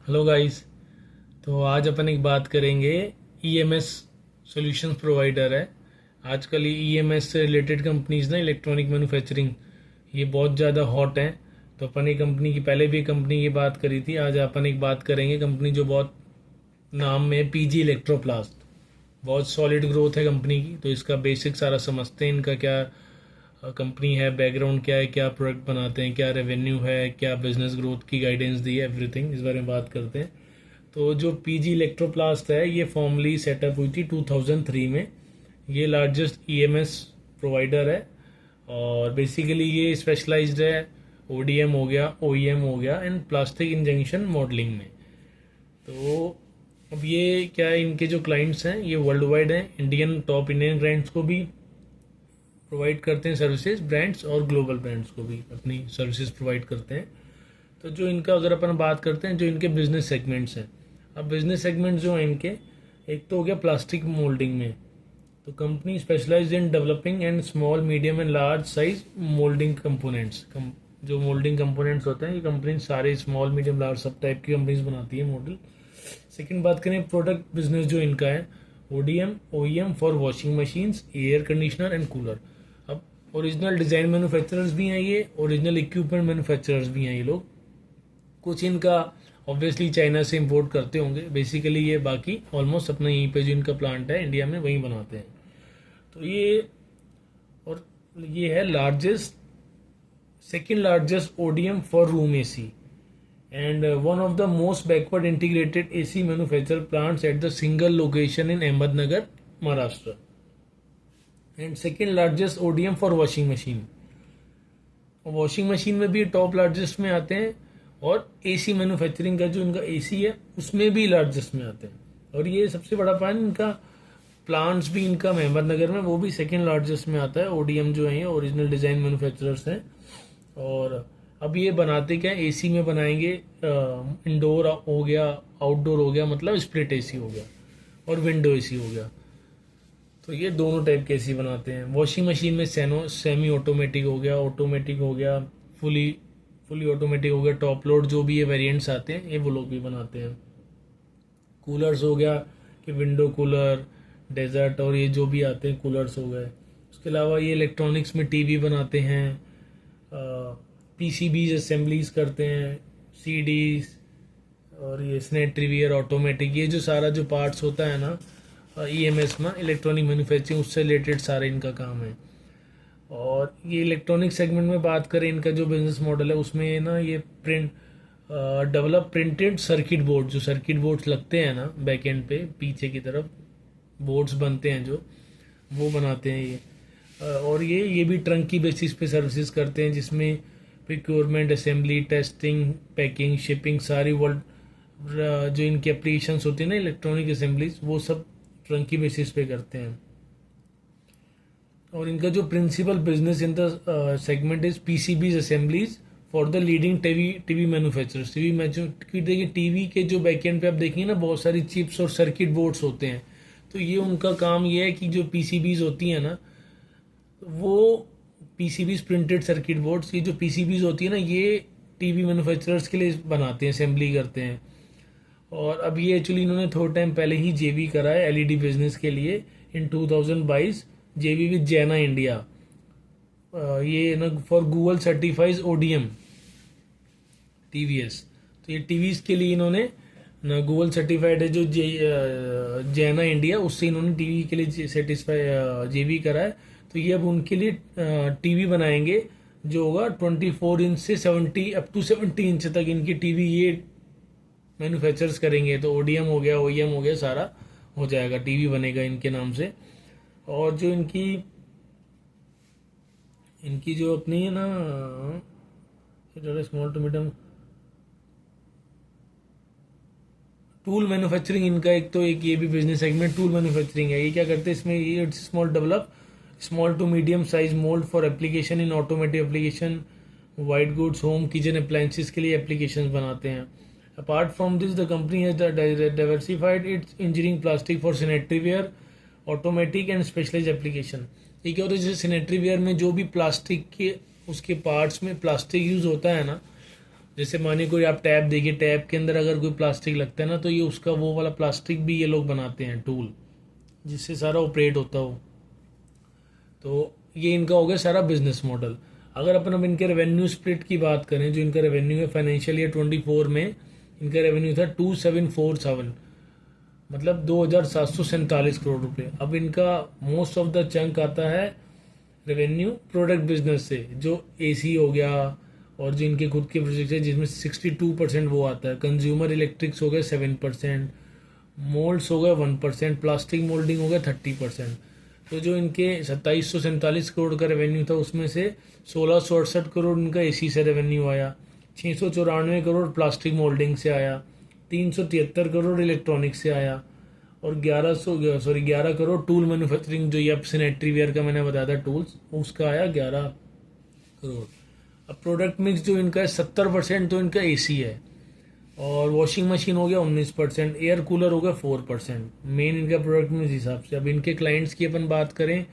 Hello guys. तो आज अपन एक बात करेंगे। ईएमएस सॉल्यूशंस प्रोवाइडर है। आजकल ईएमएस से रिलेटेड कंपनीज ना, इलेक्ट्रॉनिक मैन्युफैक्चरिंग, ये बहुत ज़्यादा हॉट हैं। तो अपन एक कंपनी की, पहले भी एक कंपनी की बात करी थी, आज अपन एक बात करेंगे कंपनी जो बहुत नाम में है, पीजी इलेक्ट्रोप्लास्ट। बहुत सॉलिड ग्रोथ है कंपनी की। तो इसका बेसिक सारा समझते हैं, इनका क्या कंपनी है, बैकग्राउंड क्या है, क्या प्रोडक्ट बनाते हैं, क्या रेवेन्यू है, क्या बिजनेस ग्रोथ की गाइडेंस दी है, एवरीथिंग इस बारे में बात करते हैं। तो जो पीजी इलेक्ट्रोप्लास्ट है, ये फॉर्मली सेटअप हुई थी 2003 में। ये लार्जेस्ट ईएमएस प्रोवाइडर है और बेसिकली ये स्पेशलाइज्ड है ओडीएम हो गया, ओईएम हो गया एंड प्लास्टिक इंजेक्शन मॉडलिंग में। तो अब ये क्या है, इनके जो क्लाइंट्स हैं ये वर्ल्ड वाइड हैं। टॉप इंडियन क्लाइंट्स को भी प्रोवाइड करते हैं सर्विसेज, ब्रांड्स और ग्लोबल ब्रांड्स को भी अपनी सर्विसेज प्रोवाइड करते हैं। तो जो इनका अगर अपन बात करते हैं, जो इनके बिजनेस सेगमेंट्स हैं, अब बिजनेस सेगमेंट जो हैं इनके, एक तो हो गया प्लास्टिक मोल्डिंग में। तो company specialise in developing and small medium and large size moulding components. जो मोल्डिंग कंपोनेंट्स होते हैं, ये कंपनी सारे स्मॉल मीडियम लार्ज सब टाइप की कंपनीज बनाती है मॉडल। सेकंड बात करें प्रोडक्ट बिजनेस जो इनका है, ODM OEM for washing machines, air conditioner and cooler. अब ओरिजिनल डिज़ाइन मैन्युफैक्चरर्स भी हैं ये, ओरिजिनल इक्विपमेंट मैन्युफैक्चरर्स भी हैं ये लोग। कुछ इनका ऑब्वियसली चाइना से इंपोर्ट करते होंगे बेसिकली ये, बाकी ऑलमोस्ट अपना यहीं पे जो इनका प्लांट है इंडिया में वहीं बनाते हैं। तो ये, और ये है largest, second largest ODM for room AC and one of the most backward integrated AC manufacture plants at the single location in Ahmednagar, Maharashtra. And second largest ODM for washing machine. Washing machine में भी top largest में आते हैं और AC manufacturing का जो इनका AC है उसमें भी लार्जेस्ट में आते हैं। और ये सबसे बड़ा प्लांट इनका, प्लांट्स भी इनका अहमदनगर में, वो भी सेकंड लार्जेस्ट में आता है। ओडीएम जो है ये ओरिजिनल डिजाइन मैन्युफैक्चरर्स हैं। और अब ये बनाते क्या है, एसी में बनाएंगे, इंडोर हो गया, आउटडोर हो गया, मतलब स्प्लिट एसी हो गया और विंडो एसी हो गया। तो ये दोनों टाइप के एसी बनाते हैं। वॉशिंग मशीन में सेमी ऑटोमेटिक हो गया, ऑटोमेटिक हो गया, फुली ऑटोमेटिक हो गया, टॉप लोड जो भी ये वेरिएंट्स आते हैं ये वो लोग भी बनाते हैं। कूलर्स हो गया कि विंडो कूलर, डेजर्ट और ये जो भी आते हैं कूलर्स हो गए। उसके अलावा ये इलेक्ट्रॉनिक्स में टीवी बनाते हैं, पीसीबीज असेंबलीज करते हैं, सीडीज, और ये स्नेट्रीवियर ऑटोमेटिक, ये जो सारा जो पार्ट्स होता है ना ईएमएस में, इलेक्ट्रॉनिक मैन्युफैक्चरिंग, उससे रिलेटेड सारे इनका काम है। और ये इलेक्ट्रॉनिक सेगमेंट में बात करें, इनका जो बिजनेस मॉडल है उसमें ना ये डेवलप प्रिंटेड सर्किट बोर्ड, जो सर्किट बोर्ड्स लगते हैं ना बैक एंड पे पीछे की तरफ बोर्ड्स बनते हैं जो, वो बनाते हैं ये। और ये भी ट्रंक की बेसिस पे सर्विसेज करते हैं, जिसमें procurement, assembly, testing, packing, shipping, सारी वर्ल्ड जो इनकी एप्लीकेशंस होती है ना इलेक्ट्रॉनिक असेंबलीज, वो सब ट्रंक की बेसिस पे करते हैं। और इनका जो principal business in the segment is PCBs assemblies for the leading TV manufacturers. देखिए टीवी के जो बैकएंड पे आप देखेंगे ना, बहुत सारी चिप्स और सर्किट बोर्ड्स होते हैं। तो ये उनका काम ये है कि जो पीसीबीज होती हैं ना, वो पीसीबीज प्रिंटेड सर्किट बोर्ड्स, ये जो पीसीबीज होती है ना, ये टीवी मैन्युफैक्चरर्स के लिए बनाते हैं, असेंबली करते हैं। और अब ये एक्चुअली इन्होंने थोड़ा टाइम पहले ही जेवी करा है एलईडी बिजनेस के लिए इन 2022, जेवी विद जैना इंडिया। ये ना for Google certifies ODM TVS. तो ये टीवीज के लिए इन्होंने ना गूगल सर्टिफाइड है जो जैना इंडिया, उससे इन्होंने टीवी के लिए सेटिस्फाई जेवी करा है। तो ये अब उनके लिए टीवी बनाएंगे जो होगा 24 इंच से 70 अप टू 70 इंच तक इनकी टीवी ये मैन्युफैक्चरर्स करेंगे। तो ओडीएम हो गया, ओईएम हो गया, सारा हो जाएगा, टीवी बनेगा इनके नाम से। और जो इनकी जो अपनी है ना small to medium tool manufacturing, इनका एक तो एक ये भी बिजनेस सेगमेंट टूल मैन्युफैक्चरिंग है। ये क्या करते हैं इसमें, ये small develop small to medium size mould for application in automotive application, white goods, home kitchen appliances के लिए एप्लीकेशंस बनाते हैं। Apart from this the company has diversified its engineering plastic for sanitary ware, automatic and specialise application. ये क्या होता है, जैसे sanitary ware में जो भी प्लास्टिक के उसके पार्ट्स में प्लास्टिक यूज होता है ना, जैसे मानिए कोई आप टैब देखिए, टैब के अंदर अगर कोई प्लास्टिक लगता है ना, तो ये उसका वो वाला प्लास्टिक भी ये लोग बनाते हैं टूल, जिससे सारा ऑपरेट होता हो। तो ये इनका हो गया सारा बिजनेस मॉडल। अगर अपन अब इनके रेवेन्यू स्प्लिट की बात करें, जो इनका रेवेन्यू है फाइनेंशियल ईयर 24 में, इनका रेवेन्यू था 2747, मतलब 2747 करोड़ रुपए। अब इनका मोस्ट ऑफ द चंक आता है रेवेन्यू प्रोडक्ट बिजनेस से, जो एसी हो गया और जो इनके खुद के प्रोजेक्ट है जिसमें 62% वो आता है। कंज्यूमर इलेक्ट्रिक्स हो गए 7%, मोल्ड्स हो गए 1%, प्लास्टिक मोल्डिंग हो गया 30%। तो जो इनके 2747 करोड़ का रेवेन्यू था, उसमें से 1668 करोड़ इनका एसी से रेवेन्यू आया, 694 करोड़ प्लास्टिक मोल्डिंग से आया, 373 करोड़ इलेक्ट्रॉनिक्स से आया, और 11 करोड़ टूल मैन्युफैक्चरिंग, जो ये अब सैनिटरी वेयर का मैंने बताया था टूल्स, उसका आया 11 करोड़। अब प्रोडक्ट मिक्स जो इनका है 70% तो इनका एसी है, और वॉशिंग मशीन हो गया 19%, एयर कूलर हो गया 4%। मेन इनका प्रोडक्ट मिक्स हिसाब से। अब इनके क्लाइंट्स की अपन बात करें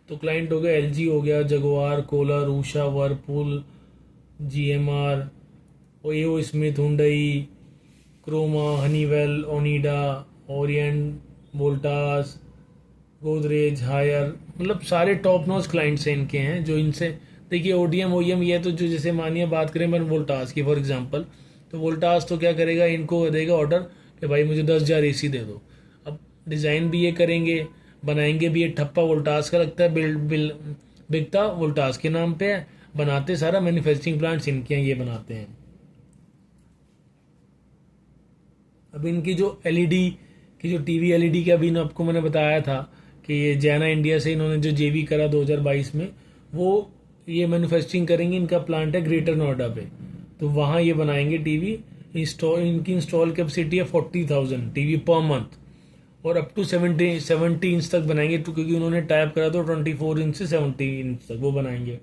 तो क्लाइंट हो गया एलजी हो गया, Jaguar, Kohler, Usha, Whirlpool, GMR, AO Smith, Hyundai, Croma, Honeywell, Onida, Orient, Voltas, Godrej, Haier, मतलब सारे टॉप नॉच क्लाइंट्स हैं इनके हैं जो इनसे। देखिए ओडीएम ओईएम ये तो, जो जैसे मानिए बात करें अपन वोल्टास की फॉर एग्जांपल, तो वोल्टास तो क्या करेगा, इनको देगा ऑर्डर कि भाई मुझे 10,000 एसी दे दो। अब डिज़ाइन भी ये करेंगे, बनाएंगे भी, ये ठप्पा वोल्टास का लगता है, बिकता वोल्टास के नाम पे है, बनाते सारा मैन्युफैक्चरिंग प्लांट्स इनके हैं, ये बनाते हैं। अब इनकी जो एलईडी की जो टीवी एलईडी का भी आपको मैंने बताया था कि ये जैना इंडिया से इन्होंने जो जेवी करा 2022 में, वो ये मैन्युफैक्चरिंग करेंगे। इनका प्लांट है ग्रेटर नोएडा पे, तो वहाँ ये बनाएंगे टीवी। इनकी इंस्टॉल कैपेसिटी है 40,000 टीवी पर मंथ, और अप टू 70 इंच तक बनाएंगे, तो क्योंकि उन्होंने टाइप करा तो 24 इंच से 70 इंच तक वो बनाएंगे।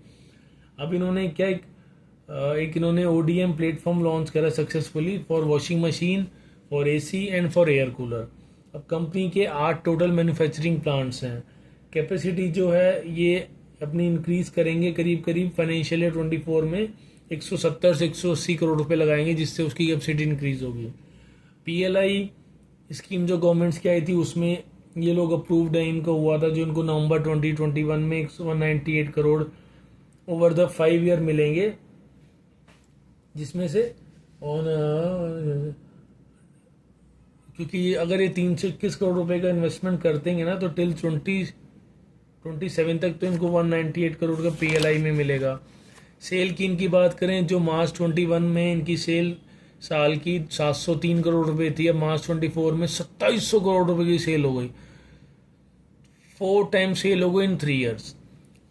अब इन्होंने क्या एक इन्होंने ओडीएम प्लेटफॉर्म लॉन्च करा successfully for washing machine, for AC and for air cooler. अब कंपनी के 8 टोटल मैन्युफैक्चरिंग प्लांट्स हैं। कैपेसिटी जो है ये अपनी इंक्रीज करेंगे, करीब करीब फाइनेंशियल ईयर 24 में 170 से 180 करोड़ रुपए लगाएंगे, जिससे उसकी कैपेसिटी इंक्रीज होगी। पीएलआई स्कीम जो गवर्नमेंट्स की आई थी, उसमें ये लोग अप्रूव्ड है, इनको हुआ था, जो इनको नवंबर 2021 में 198 करोड़ ओवर द 5 ईयर मिलेंगे, जिसमें से क्योंकि अगर ये 321 करोड़ रुपए का इन्वेस्टमेंट करते हैं ना, तो टिल 2027 तक तो इनको 198 करोड़ का पीएलआई में मिलेगा। सेल की इनकी बात करें, जो मार्च 21 में इनकी सेल साल की 703 करोड़ रुपए थी, अब मार्च 24 में 2700 करोड़ रुपए की सेल हो गई, 4 टाइम सेल हो गई इन 3 years.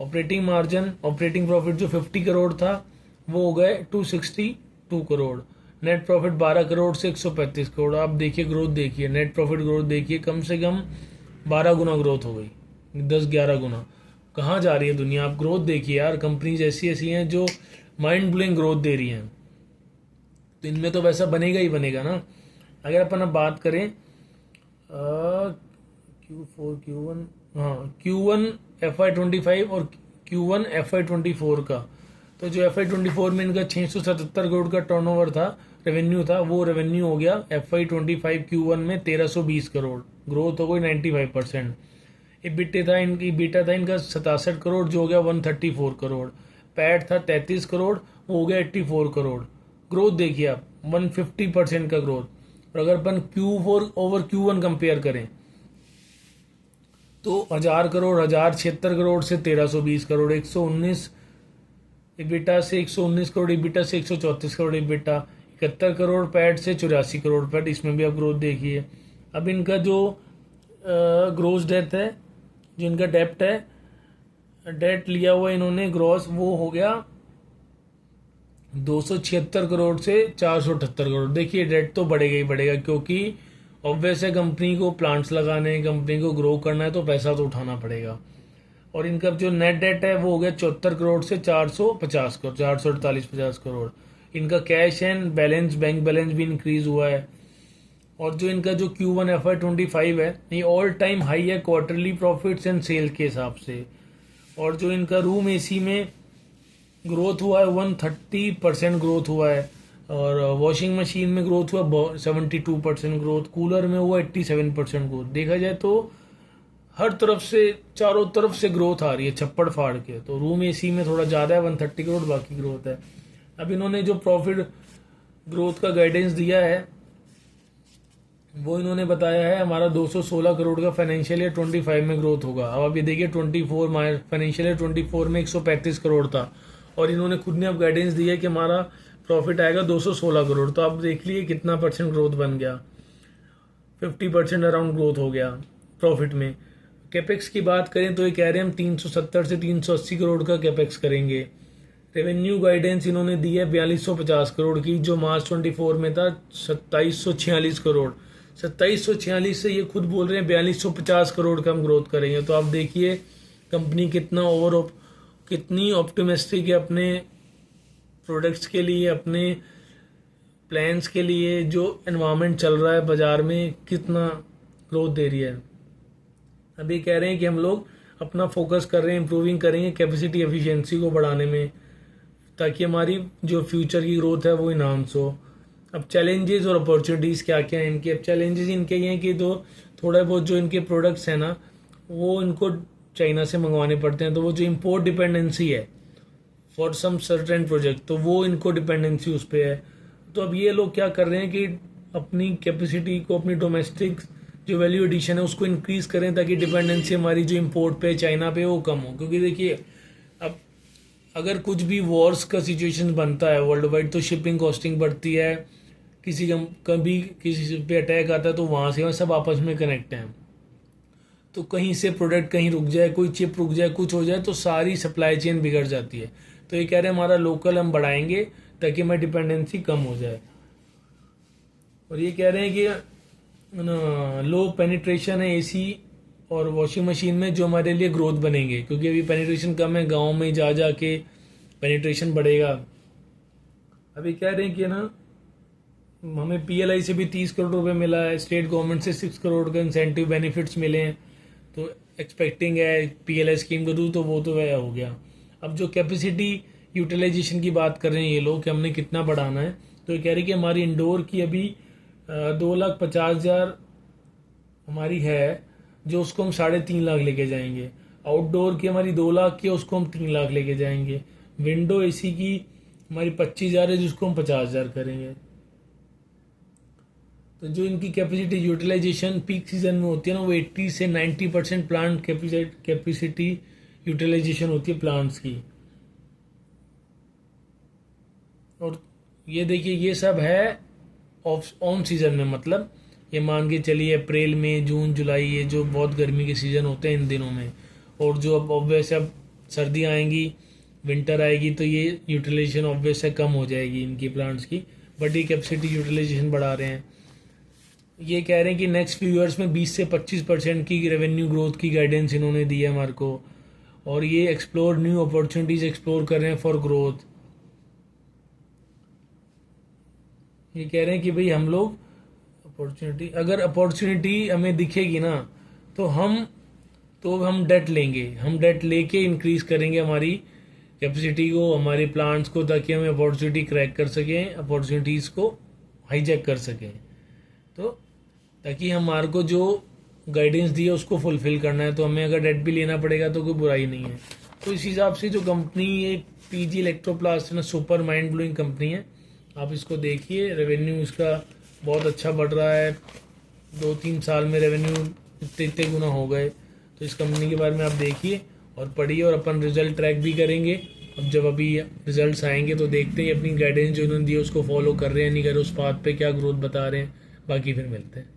Operating margin, operating profit जो 50 करोड़ था वो हो गए 262 करोड़। नेट प्रॉफिट 12 करोड़ से 135 करोड़। आप देखिए ग्रोथ, देखिए नेट प्रॉफिट ग्रोथ देखिए, कम से कम 12 गुना ग्रोथ हो गई, 10-11 गुना। कहाँ जा रही है दुनिया, आप ग्रोथ देखिए यार। कंपनीज ऐसी ऐसी हैं जो माइंड ब्लोइंग ग्रोथ दे रही हैं, तो इनमें तो वैसा बनेगा ही बनेगा ना। अगर अपन अब बात करें Q1 Q1 FY25 और Q1 FY24 का, तो जो FY24 में इनका 677 करोड़ का टर्नओवर था, रेवेन्यू था, वो रेवेन्यू हो गया FY25 Q1 में 1320 करोड़, ग्रोथ हो गई 95%। बीटा था इनका 67 करोड़, जो हो गया 134 करोड़। पैट था 33 करोड़, वो हो गया 84 करोड़। ग्रोथ देखिए आप, 150% का ग्रोथ। और अगर अपन Q4 ओवर Q1 कंपेयर करें तो 1000 करोड़, 1076 करोड़ से 1320 करोड़, 119 इबिटा से 119 करोड़, इबिटा से 134 करोड़ इबिटा, 71 करोड़ पैट से 84 करोड़ पैट, इसमें भी आप ग्रोथ देखिए। अब इनका जो ग्रोस डेट है, जो इनका डेप्ट है, डेट लिया हुआ इन्होंने ग्रॉस, वो हो गया 276 करोड़ से 478 करोड़। देखिए डेट तो बढ़ेगा ही बढ़ेगा, क्योंकि ऑब्वियस है कंपनी को प्लांट्स लगाने, कंपनी को ग्रो करना है, तो पैसा तो उठाना पड़ेगा। और इनका जो नेट डेट है वो हो गया 74 करोड़ से 450 करोड़, 448-50 करोड़। इनका cash and balance, bank balance भी इंक्रीज हुआ है। और जो इनका जो Q1 FY25 है, ये ऑल टाइम हाई है क्वार्टरली प्रॉफिट्स एंड सेल के हिसाब से। और जो इनका रूम एसी में ग्रोथ हुआ है 130% ग्रोथ हुआ है, और वॉशिंग मशीन में ग्रोथ हुआ 72% ग्रोथ, कूलर में हुआ 87% ग्रोथ। देखा जाए तो हर तरफ से, चारों तरफ से ग्रोथ आ रही है छप्पड़ फाड़ के। तो रूम एसी में थोड़ा ज़्यादा है, 130 करोड़ बाकी ग्रोथ है। अब इन्होंने जो प्रॉफिट ग्रोथ का गाइडेंस दिया है वो इन्होंने बताया है हमारा 216 करोड़ का फाइनेंशियल ईयर 25 में ग्रोथ होगा। अब आप ये देखिए 24 फाइनेंशियल ईयर 24 में 135 करोड़ था, और इन्होंने खुद ने अब गाइडेंस दिया है कि हमारा प्रॉफिट आएगा 216 करोड़। तो आप देख लिए कितना परसेंट ग्रोथ बन गया, 50% अराउंड ग्रोथ हो गया प्रॉफिट में। कैपेक्स की बात करें तो ये कह रहे हैं हम 370 से 380 करोड़ का कैपेक्स करेंगे। रेवेन्यू गाइडेंस इन्होंने दी है 4250 करोड़ की, जो मार्च 24 में था 2746 करोड़। 2746 से ये खुद बोल रहे हैं 4250 करोड़ का हम ग्रोथ करेंगे। तो आप देखिए कंपनी कितनी ऑप्टिमिस्टिक है अपने प्रोडक्ट्स के लिए, अपने प्लान्स के लिए। जो एनवायरनमेंट चल रहा है बाजार में, कितना ग्रोथ दे रही है। अभी कह रहे हैं कि हम लोग अपना फोकस कर रहे हैं, इम्प्रूविंग करेंगे कैपेसिटी एफिशिएंसी को बढ़ाने में, ताकि हमारी जो फ्यूचर की ग्रोथ है वो इन्हांस हो। अब चैलेंजेस और अपॉर्चुनिटीज़ क्या क्या हैं इनके। अब चैलेंजेस इनके ये हैं कि तो थोड़ा बहुत जो इनके प्रोडक्ट्स हैं ना, वो इनको चाइना से मंगवाने पड़ते हैं। तो वो जो इम्पोर्ट डिपेंडेंसी है फॉर सम सर्टेन प्रोजेक्ट, तो वो इनको डिपेंडेंसी उस पर है। तो अब ये लोग क्या कर रहे हैं कि अपनी कैपेसिटी को, अपनी डोमेस्टिक जो वैल्यू एडिशन है उसको इंक्रीज करें, ताकि डिपेंडेंसी हमारी जो इम्पोर्ट पे, चाइना पे, वो कम हो। क्योंकि देखिए अब अगर कुछ भी वॉर्स का सिचुएशन बनता है वर्ल्ड वाइड, तो शिपिंग कॉस्टिंग बढ़ती है। कभी किसी पे अटैक आता है तो वहाँ से सब आपस में कनेक्ट हैं। तो कहीं से प्रोडक्ट कहीं रुक जाए, कोई चिप रुक जाए, कुछ हो जाए, तो सारी सप्लाई चेन बिगड़ जाती है। तो ये कह रहे हैं हमारा लोकल हम बढ़ाएंगे ताकि हमारी डिपेंडेंसी कम हो जाए। और ये कह रहे हैं कि लो पेनिट्रेशन है एसी और वॉशिंग मशीन में, जो हमारे लिए ग्रोथ बनेंगे। क्योंकि अभी पेनिट्रेशन कम है, गाँव में जा के पेनिट्रेशन बढ़ेगा। अभी कह रहे हैं कि हमें पीएलआई से भी 30 करोड़ रुपए मिला है, स्टेट गवर्नमेंट से 6 करोड़ का इंसेंटिव बेनिफिट्स मिले हैं। तो एक्सपेक्टिंग है पीएलआई स्कीम करूँ तो वो तो वह हो गया। अब जो कैपेसिटी यूटिलाइजेशन की बात कर रहे हैं ये लोग कि हमने कितना बढ़ाना है, तो ये कह रहे हैं कि हमारी इंडोर की अभी 2,50,000 हमारी है, जो उसको हम 3.5 लाख लेके जाएंगे। आउटडोर की हमारी 2 लाख की, उसको हम 3 लाख लेके जाएंगे। विंडो एसी की हमारी 25,000 है, जिसको हम 50,000 करेंगे। तो जो इनकी कैपेसिटी यूटिलाइजेशन पीक सीजन में होती है ना, वो 80 से 90% प्लांट कैपेसिटी यूटिलाइजेशन होती है प्लांट्स की। और ये देखिए ये सब है ऑन सीजन में, मतलब ये मान के चलिए अप्रैल में, जून जुलाई, ये जो बहुत गर्मी के सीजन होते हैं इन दिनों में। और जो अब ऑब्वियस अब सर्दी आएंगी, विंटर आएगी, तो ये यूटिलाइजेशन ऑब्वियस है कम हो जाएगी इनकी प्लांट्स की। बट ये कैपेसिटी यूटिलाइजेशन बढ़ा रहे हैं। ये कह रहे हैं कि नेक्स्ट फ्यू ईयर्स में 20 से 25% की रेवेन्यू ग्रोथ की गाइडेंस इन्होंने दी है हमारे को। और ये एक्सप्लोर न्यू अपॉर्चुनिटीज एक्सप्लोर कर रहे हैं फॉर ग्रोथ। ये कह रहे हैं कि भाई हम लोग अगर अपॉर्चुनिटी हमें दिखेगी ना, तो हम डेट लेंगे, हम डेट लेके इंक्रीज करेंगे हमारी कैपेसिटी को, हमारे प्लांट्स को, ताकि हम अपॉर्चुनिटी क्रैक कर सकें, अपॉर्चुनिटीज़ को हाईजैक कर सकें। तो ताकि हमारे को जो गाइडेंस दी है उसको फुलफिल करना है, तो हमें अगर डेट भी लेना पड़ेगा तो कोई बुराई नहीं है। तो इस हिसाब से जो कंपनी ये पीजी इलेक्ट्रोप्लास्ट है ना, सुपर माइंड ब्लोइंग कंपनी है। आप इसको देखिए, रेवेन्यू इसका बहुत अच्छा बढ़ रहा है, 2-3 साल में रेवेन्यू इतने गुना हो गए। तो इस कंपनी के बारे में आप देखिए और पढ़िए, और अपन रिजल्ट ट्रैक भी करेंगे। अब जब अभी रिजल्ट्स आएंगे तो देखते हैं अपनी गाइडेंस जो उन्होंने दी है उसको फॉलो कर रहे हैं नहीं कर रहे, उस बात पे क्या ग्रोथ बता रहे हैं। बाकी फिर मिलते हैं।